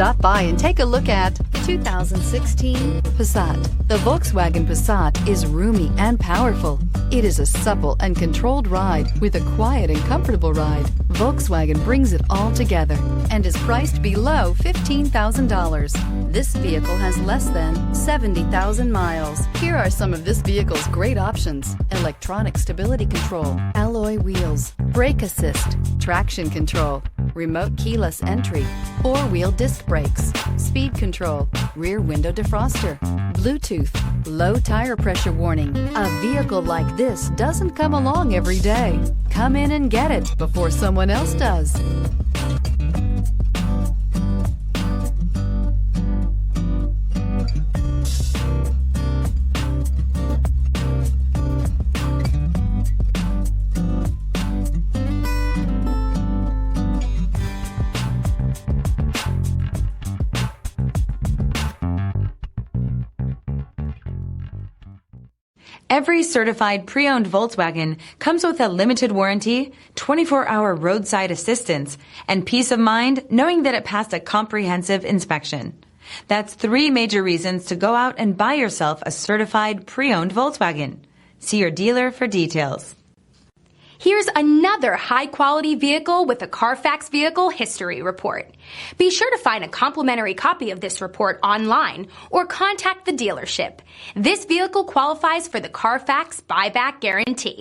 Stop by and take a look at 2016 Passat. The Volkswagen Passat is roomy and powerful. It is a supple and controlled ride with a quiet and comfortable ride. Volkswagen brings it all together and is priced below $15,000. This vehicle has less than 70,000 miles. Here are some of this vehicle's great options: electronic stability control, alloy wheels, brake assist, traction control, remote keyless entry, four-wheel disc brakes, speed control, rear window defroster, Bluetooth, low tire pressure warning. A vehicle like this doesn't come along every day. Come in and get it before someone else does. Every certified pre-owned Volkswagen comes with a limited warranty, 24-hour roadside assistance, and peace of mind knowing that it passed a comprehensive inspection. That's 3 major reasons to go out and buy yourself a certified pre-owned Volkswagen. See your dealer for details. Here's another high-quality vehicle with a Carfax Vehicle History Report. Be sure to find a complimentary copy of this report online or contact the dealership. This vehicle qualifies for the Carfax Buyback Guarantee.